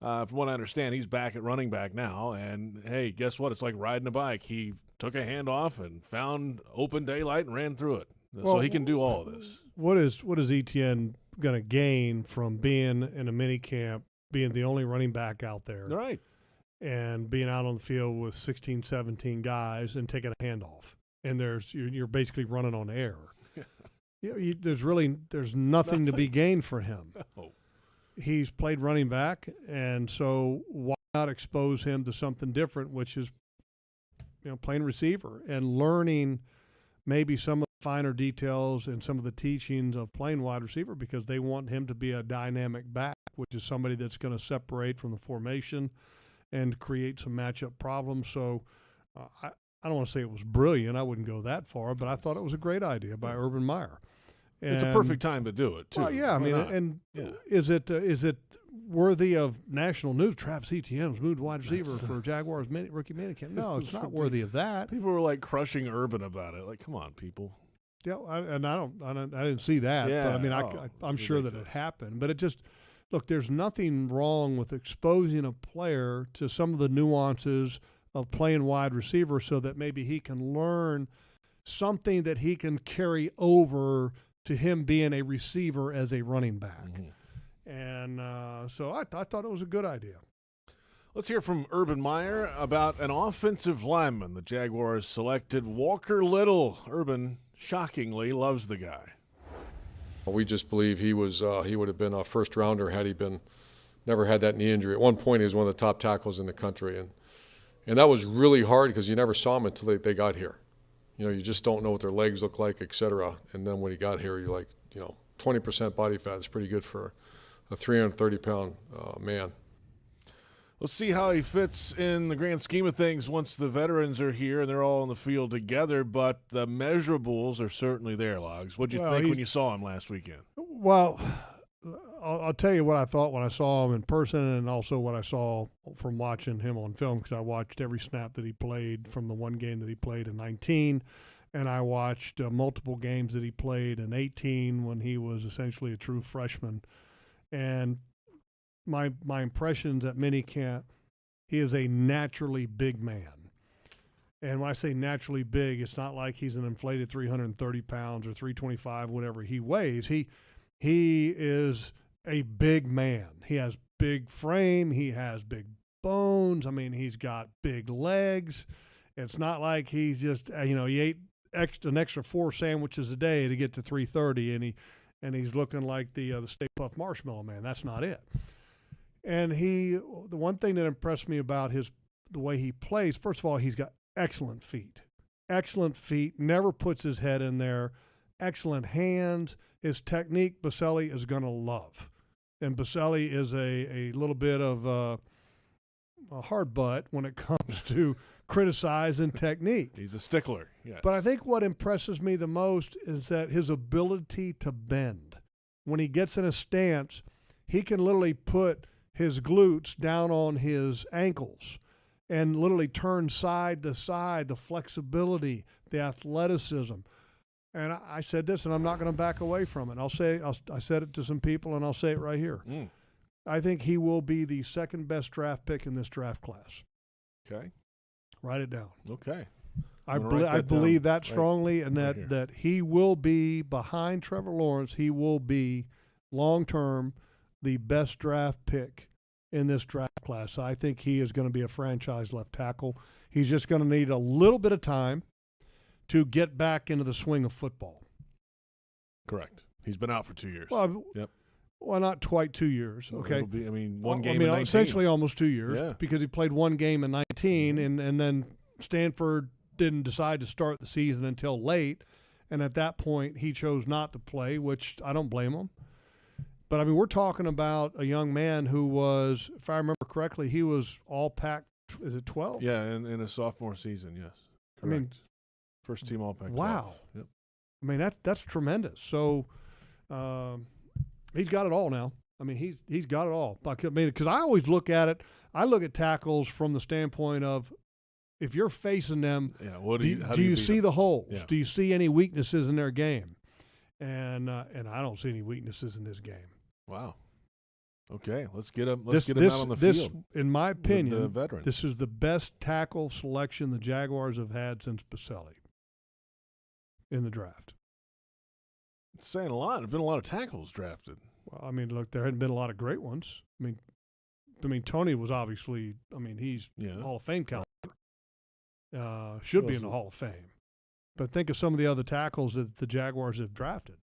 From what I understand, he's back at running back now, and, hey, guess what? It's like riding a bike. He took a handoff and found open daylight and ran through it. So he can do all of this. What is Etienne going to gain from being in a mini camp, being the only running back out there? Right. And being out on the field with 16, 17 guys and taking a handoff. And you're basically running on air. There's nothing to be gained for him. No. He's played running back, and so why not expose him to something different, which is playing receiver and learning maybe some of the finer details and some of the teachings of playing wide receiver, because they want him to be a dynamic back, which is somebody that's going to separate from the formation and create some matchup problems. So I don't want to say it was brilliant. I wouldn't go that far, but I thought it was a great idea by Urban Meyer. And, it's a perfect time to do it, too. Well, yeah, I mean, is it worthy of national news? Travis Etienne's moved wide receiver for Jaguars rookie minicamp. No, it's not worthy of that. People were like crushing Urban about it. Like, come on, people. Yeah, I didn't see that. Yeah, but I mean, I'm sure that it happened. But it just look. There's nothing wrong with exposing a player to some of the nuances of playing wide receiver, so that maybe he can learn something that he can carry over to him being a receiver as a running back. Mm-hmm. And so I thought it was a good idea. Let's hear from Urban Meyer about an offensive lineman the Jaguars selected, Walker Little. Urban, shockingly, loves the guy. We just believe he would have been a first rounder had he never had that knee injury. At one point, he was one of the top tackles in the country, and that was really hard because you never saw him until they got here. You just don't know what their legs look like, et cetera. And then when he got here, you're like, 20% body fat is pretty good for a 330-pound man. Let's see how he fits in the grand scheme of things once the veterans are here and they're all on the field together. But the measurables are certainly there, Logs. What'd you think when you saw him last weekend? Well, I'll tell you what I thought when I saw him in person, and also what I saw from watching him on film, because I watched every snap that he played from the one game that he played in 19, and I watched multiple games that he played in 18 when he was essentially a true freshman. And my impressions at minicamp, he is a naturally big man. And when I say naturally big, it's not like he's an inflated 330 pounds or 325, whatever he weighs. He is a big man. He has big frame. He has big bones. I mean, he's got big legs. It's not like he's just, he ate an extra 4 sandwiches a day to get to 330, and he's looking like the Stay Puft Marshmallow Man. That's not it. And the one thing that impressed me about the way he plays, first of all, he's got excellent feet. Excellent feet. Never puts his head in there. Excellent hands. His technique, Baselli is going to love. And Baselli is a little bit of a hard butt when it comes to criticizing technique. He's a stickler, yes. But I think what impresses me the most is that his ability to bend. When he gets in a stance, he can literally put his glutes down on his ankles and literally turn side to side, the flexibility, the athleticism. And I said this, and I'm not going to back away from it. I said it to some people, and I'll say it right here. I think he will be the second best draft pick in this draft class. Okay. Write it down. Okay. I believe that strongly, and that he will be, behind Trevor Lawrence, he will be long-term the best draft pick in this draft class. I think he is going to be a franchise left tackle. He's just going to need a little bit of time to get back into the swing of football. Correct. He's been out for 2 years. Well, yep. Well, not quite 2 years. Okay. It'll be, one game in 19. Essentially almost 2 years, Yeah. because he played one game in 19, and then Stanford didn't decide to start the season until late, and at that point he chose not to play, which I don't blame him. But, we're talking about a young man who was, if I remember correctly, he was all-Pac, is it 12? Yeah, in a sophomore season, yes. Correct. First team all-Pac 12. Wow. Yep. That's tremendous. So he's got it all now. He's got it all. Because I always look at it, I look at tackles from the standpoint of, if you're facing them, do you see the holes? Yeah. Do you see any weaknesses in their game? And I don't see any weaknesses in this game. Wow. Okay, let's get him out on the field. In my opinion, the veteran. This is the best tackle selection the Jaguars have had since Baselli in the draft. It's saying a lot. There's been a lot of tackles drafted. Well, look, there hadn't been a lot of great ones. Tony was obviously, he's Hall of Fame caliber. Should be in the Hall of Fame. But think of some of the other tackles that the Jaguars have drafted.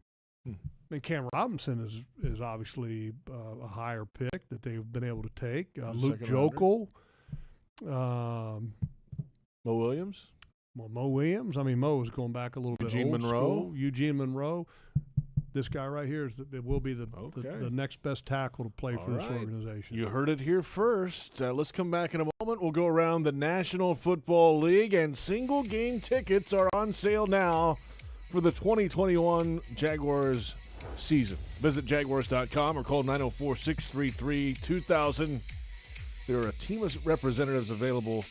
Cam Robinson is obviously a higher pick that they've been able to take. Luke Jokel. Mo Williams. Well, Mo Williams. Mo is going back a little bit old school. Eugene Monroe. This guy right here will be the next best tackle to play for this organization. You heard it here first. Let's come back in a moment. We'll go around the National Football League, and single game tickets are on sale now for the 2021 Jaguars season. Visit Jaguars.com or call 904-633-2000. There are a team of representatives available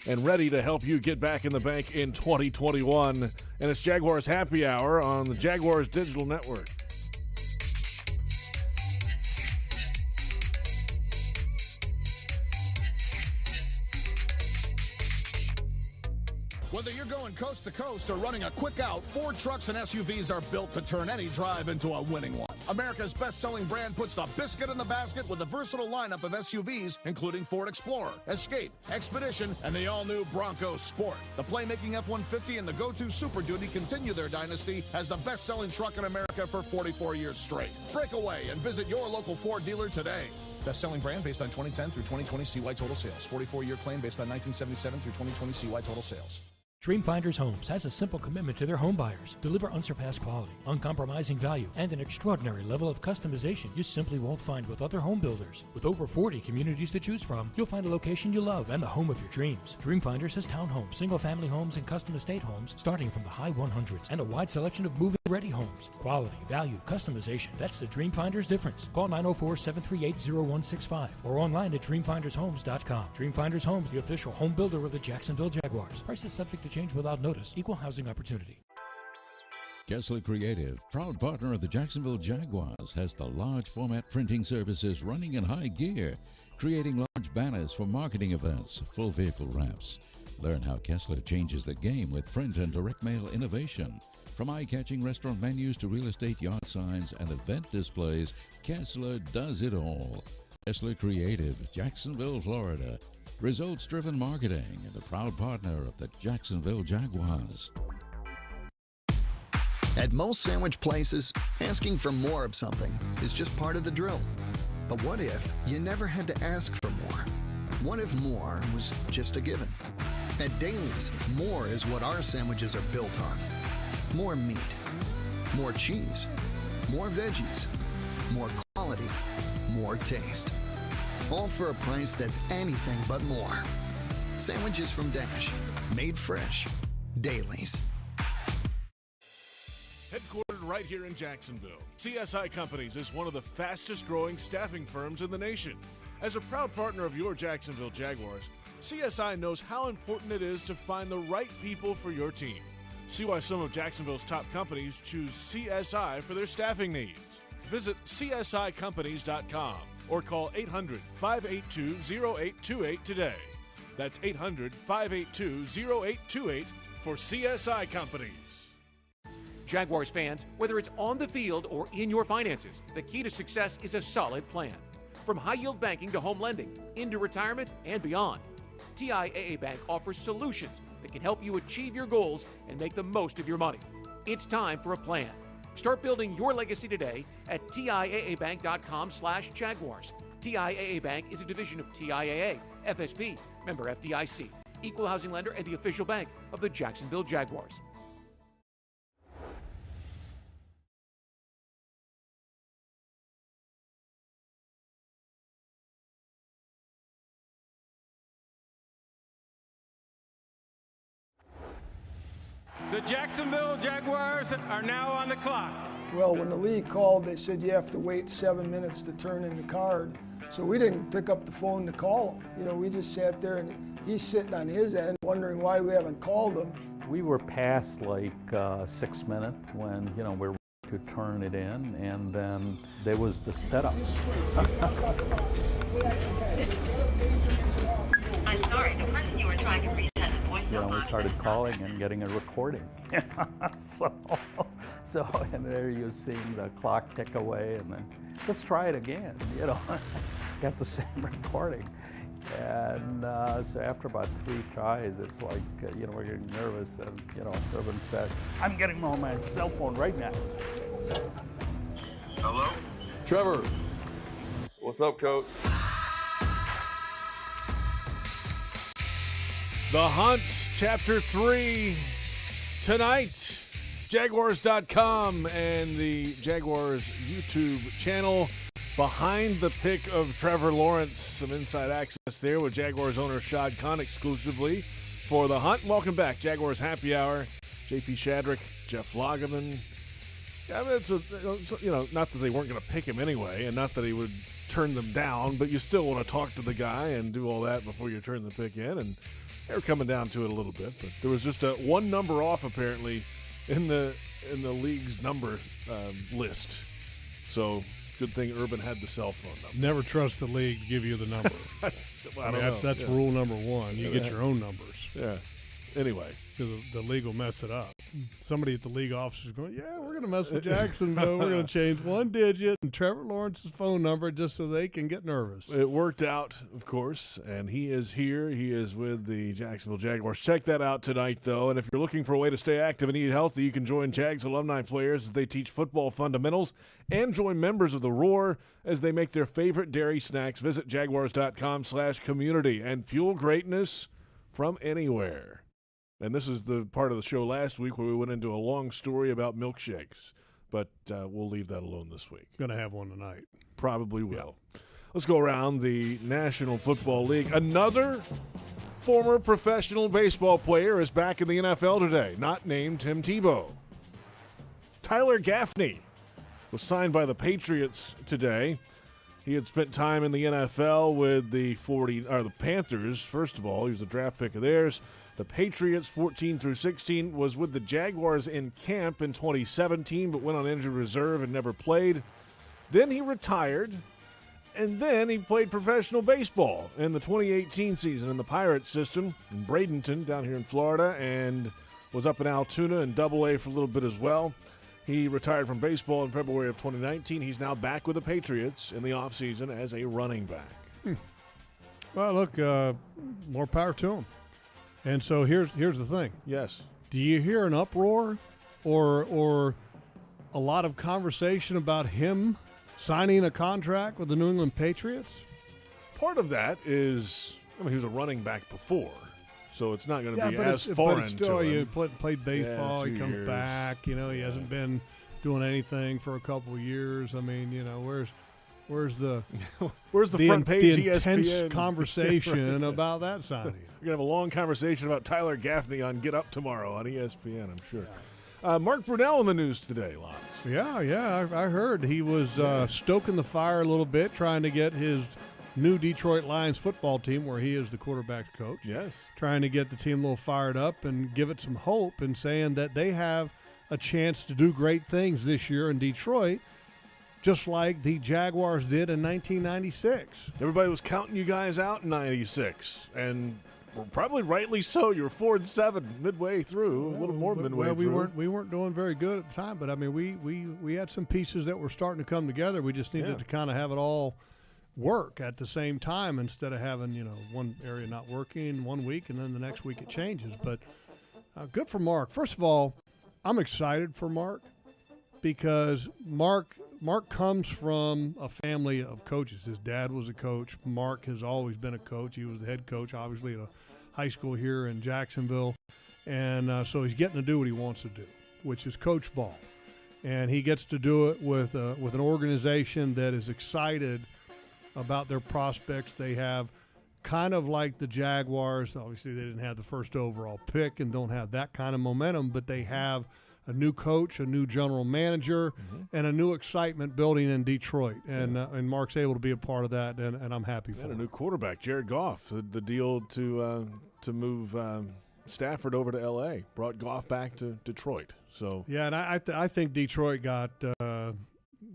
and ready to help you get back in the bank in 2021. And it's Jaguars Happy Hour on the Jaguars Digital Network. Whether you're going coast to coast or running a quick out, Ford trucks and SUVs are built to turn any drive into a winning one. America's best-selling brand puts the biscuit in the basket with a versatile lineup of SUVs, including Ford Explorer, Escape, Expedition, and the all-new Bronco Sport. The playmaking F-150 and the Go-To Super Duty continue their dynasty as the best-selling truck in America for 44 years straight. Break away and visit your local Ford dealer today. Best-selling brand based on 2010 through 2020 CY total sales. 44-year claim based on 1977 through 2020 CY total sales. Dreamfinders Homes has a simple commitment to their home buyers. Deliver unsurpassed quality, uncompromising value, and an extraordinary level of customization you simply won't find with other home builders. With over 40 communities to choose from, you'll find a location you love and the home of your dreams. Dreamfinders has townhomes, single-family homes, and custom estate homes starting from the high 100s and a wide selection of move-in-ready homes. Quality, value, customization. That's the Dreamfinders difference. Call 904-738-0165 or online at dreamfindershomes.com. Dreamfinders Homes, the official home builder of the Jacksonville Jaguars. Prices subject to change without notice. Equal housing opportunity. Kessler Creative, proud partner of the Jacksonville Jaguars, has the large format printing services running in high gear, creating large banners for marketing events, full vehicle wraps. Learn how Kessler changes the game with print and direct mail innovation. From eye-catching restaurant menus to real estate yard signs and event displays, Kessler does it all. Kessler Creative, Jacksonville, Florida. Results-driven marketing and a proud partner of the Jacksonville Jaguars. At most sandwich places, asking for more of something is just part of the drill. But what if you never had to ask for more? What if more was just a given? At Daly's, more is what our sandwiches are built on. More meat, more cheese, more veggies, more quality, more taste. All for a price that's anything but more. Sandwiches from Dash, made fresh. Daly's. Headquartered right here in Jacksonville, CSI Companies is one of the fastest growing staffing firms in the nation. As a proud partner of your Jacksonville Jaguars, CSI knows how important it is to find the right people for your team. See why some of Jacksonville's top companies choose CSI for their staffing needs. Visit CSICompanies.com or call 800-582-0828 today. That's 800-582-0828 for CSI Companies. Jaguars fans, whether it's on the field or in your finances, the key to success is a solid plan. From high-yield banking to home lending, into retirement and beyond, TIAA Bank offers solutions that can help you achieve your goals and make the most of your money. It's time for a plan. Start building your legacy today at TIAABank.com/Jaguars. TIAA Bank is a division of TIAA, FSB, member FDIC, equal housing lender, and the official bank of the Jacksonville Jaguars. The Jacksonville Jaguars are now on the clock. Well, when the league called, they said you have to wait 7 minutes to turn in the card. So we didn't pick up the phone to call him. You know, we just sat there and he's sitting on his end wondering why we haven't called him. We were past like 6 minutes when, you know, we're to turn it in, and then there was the setup. I'm sorry, the person you were trying to reach has a voicemail. You know, we started calling and getting a recording. So, and there you're seeing the clock tick away, and then let's try it again, you know. Got the same recording. And so after about 3 tries, it's like, you know, we're getting nervous, and, you know, Urban said, I'm getting on my cell phone right now. Hello? Trevor. What's up, Coach? The Hunt, Chapter 3, tonight. Jaguars.com and the Jaguars YouTube channel. Behind the pick of Trevor Lawrence. Some inside access there with Jaguars owner Shad Khan exclusively for The Hunt. Welcome back. Jaguars Happy Hour. JP Shadrick, Jeff Lageman. Yeah, I mean, it's you know, not that they weren't going to pick him anyway, and not that he would turn them down, but you still want to talk to the guy and do all that before you turn the pick in. And they're coming down to it a little bit, but there was just one number off apparently in the league's number list. So good thing Urban had the cell phone number. Never trust the league to give you the number. I mean, that's rule number one. You get your own numbers. Yeah. Anyway. Because the league will mess it up. Somebody at the league office is going, yeah, we're going to mess with Jacksonville. We're going to change one digit and Trevor Lawrence's phone number just so they can get nervous. It worked out, of course, and he is here. He is with the Jacksonville Jaguars. Check that out tonight, though. And if you're looking for a way to stay active and eat healthy, you can join Jags alumni players as they teach football fundamentals and join members of the Roar as they make their favorite dairy snacks. Visit jaguars.com/community and fuel greatness from anywhere. And this is the part of the show last week where we went into a long story about milkshakes. But we'll leave that alone this week. Going to have one tonight. Probably will. Yeah. Let's go around the National Football League. Another former professional baseball player is back in the NFL today, not named Tim Tebow. Tyler Gaffney was signed by the Patriots today. He had spent time in the NFL with the Panthers. First of all, he was a draft pick of theirs. The Patriots, 14 through 16, was with the Jaguars in camp in 2017, but went on injured reserve and never played. Then he retired, and then he played professional baseball in the 2018 season in the Pirates system in Bradenton down here in Florida, and was up in Altoona and Double-A for a little bit as well. He retired from baseball in February of 2019. He's now back with the Patriots in the offseason as a running back. Well, look, more power to him. And so here's the thing. Yes. Do you hear an uproar or a lot of conversation about him signing a contract with the New England Patriots? Part of that is, I mean, he was a running back before, so it's not going to be as foreign to him. You played baseball, he comes back. You know, he hasn't been doing anything for a couple of years. I mean, you know, where's the front page the intense ESPN conversation about that signing? We're going to have a long conversation about Tyler Gaffney on Get Up tomorrow on ESPN, I'm sure. Mark Brunell in the news today, Lance. Yeah, I heard he was stoking the fire a little bit, trying to get his new Detroit Lions football team, where he is the quarterback's coach. Yes. Trying to get the team a little fired up and give it some hope, and saying that they have a chance to do great things this year in Detroit, just like the Jaguars did in 1996. Everybody was counting you guys out in 96, and probably rightly so. You were 4-7 midway through, a little more midway through. We weren't doing very good at the time, but I mean, we had some pieces that were starting to come together. We just needed to kind of have it all work at the same time instead of having, one area not working 1 week and then the next week it changes. But good for Mark. First of all, I'm excited for Mark because Mark comes from a family of coaches. His dad was a coach. Mark has always been a coach. He was the head coach, obviously, at a high school here in Jacksonville. And so he's getting to do what he wants to do, which is coach ball. And he gets to do it with an organization that is excited about their prospects. They have kind of like the Jaguars. Obviously, they didn't have the first overall pick and don't have that kind of momentum, but they have a new coach, a new general manager, and a new excitement building in Detroit. And Mark's able to be a part of that, and I'm happy for him. And a new quarterback, Jared Goff. The deal to move Stafford over to L.A. brought Goff back to Detroit. So yeah, and I think Detroit got the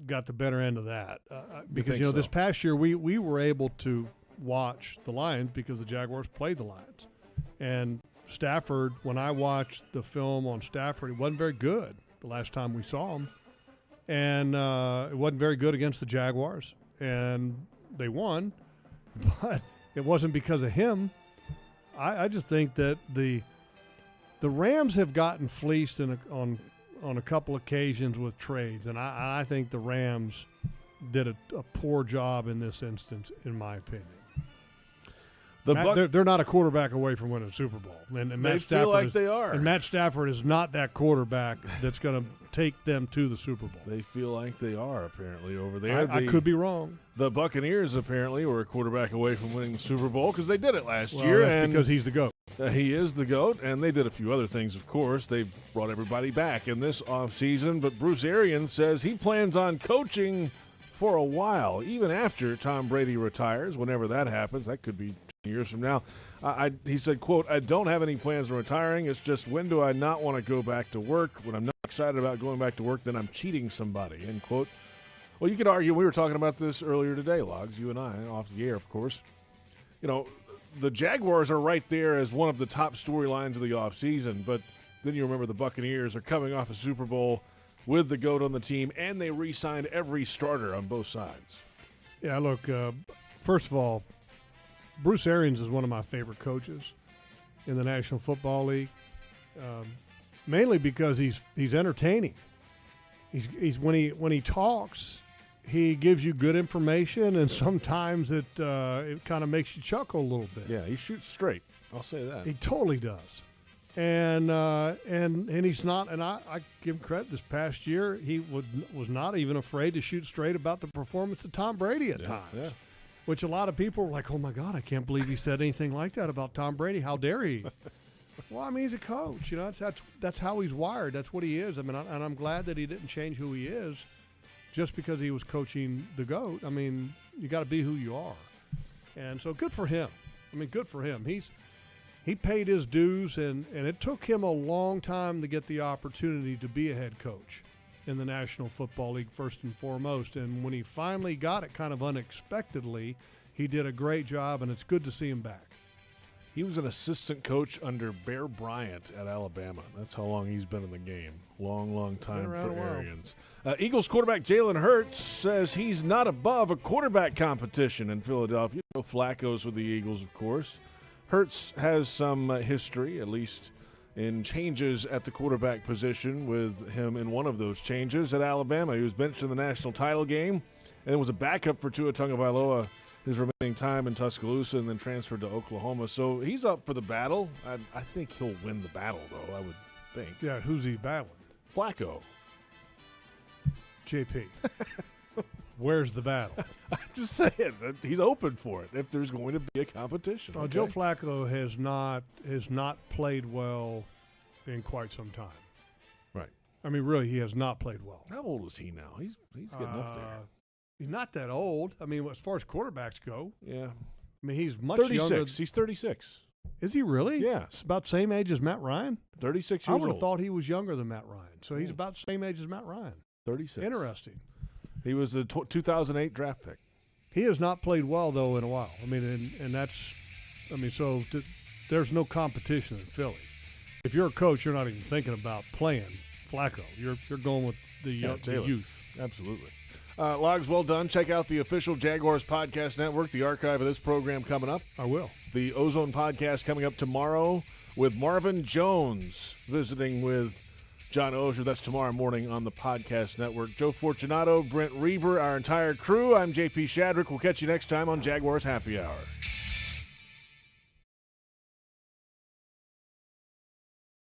better end of that because this past year we were able to watch the Lions because the Jaguars played the Lions, and Stafford, when I watched the film on Stafford, it wasn't very good the last time we saw him, and it wasn't very good against the Jaguars, and they won, but it wasn't because of him. I just think that the Rams have gotten fleeced on a couple occasions with trades, and I think the Rams did a poor job in this instance, in my opinion. They're not a quarterback away from winning a Super Bowl, and Matt they Stafford feel like they are. And Matt Stafford is not that quarterback that's going to take them to the Super Bowl. They feel like they are apparently over there. I could be wrong. The Buccaneers apparently were a quarterback away from winning the Super Bowl because they did it last year. That's and because he's the GOAT. He is the GOAT, and they did a few other things, of course. They brought everybody back in this offseason, but Bruce Arians says he plans on coaching for a while, even after Tom Brady retires, whenever that happens. That could be 10 years from now. He said, quote, "I don't have any plans on retiring. It's just when do I not want to go back to work? When I'm not excited about going back to work, then I'm cheating somebody," end quote. Well, you could argue, we were talking about this earlier today, Logs, you and I, off the air, of course. The Jaguars are right there as one of the top storylines of the offseason, but then you remember the Buccaneers are coming off a Super Bowl with the GOAT on the team, and they re-signed every starter on both sides. Yeah, look, first of all, Bruce Arians is one of my favorite coaches in the National Football League, mainly because he's entertaining. He's when he talks, he gives you good information, and sometimes it kind of makes you chuckle a little bit. Yeah, he shoots straight. I'll say that. He totally does. And he's not, and I give him credit. This past year, he was not even afraid to shoot straight about the performance of Tom Brady at times. Yeah. Which a lot of people were like, "Oh my God, I can't believe he said anything like that about Tom Brady. How dare he?" Well, I mean, he's a coach. That's how he's wired. That's what he is. I mean, and I'm glad that he didn't change who he is just because he was coaching the GOAT. I mean, you got to be who you are, and so good for him. I mean, good for him. He paid his dues, and it took him a long time to get the opportunity to be a head coach in the National Football League, first and foremost. And when he finally got it kind of unexpectedly, he did a great job, and it's good to see him back. He was an assistant coach under Bear Bryant at Alabama. That's how long he's been in the game. Long time for Arians. Eagles quarterback Jalen Hurts says he's not above a quarterback competition in Philadelphia. Flacco's with the Eagles, of course. Hurts has some history, at least in changes at the quarterback position, with him in one of those changes at Alabama. He was benched in the national title game and was a backup for Tua Tagovailoa his remaining time in Tuscaloosa, and then transferred to Oklahoma. So he's up for the battle. I think he'll win the battle, though, I would think. Yeah, who's he battling? Flacco. JP. Where's the battle? I'm just saying that he's open for it if there's going to be a competition. Well, Joe Flacco has not played well in quite some time. Right. I mean, really, he has not played well. How old is he now? He's getting up there. He's not that old. I mean, as far as quarterbacks go. Yeah. I mean, he's much 36. younger. He's 36. Is he really? Yeah. It's about the same age as Matt Ryan? 36 years I would have old. thought he was younger than Matt Ryan. So he's about the same age as Matt Ryan. 36. Interesting. He was the 2008 draft pick. He has not played well, though, in a while. I mean, and that's – I mean, so there's no competition in Philly. If you're a coach, you're not even thinking about playing Flacco. You're going with the youth. Absolutely. Logs, well done. Check out the official Jaguars Podcast Network, the archive of this program coming up. I will. The Ozone Podcast coming up tomorrow with Marvin Jones visiting with John Oehser. That's tomorrow morning on the Podcast Network. Joe Fortunato, Brent Reber, our entire crew. I'm JP Shadrick. We'll catch you next time on Jaguars Happy Hour.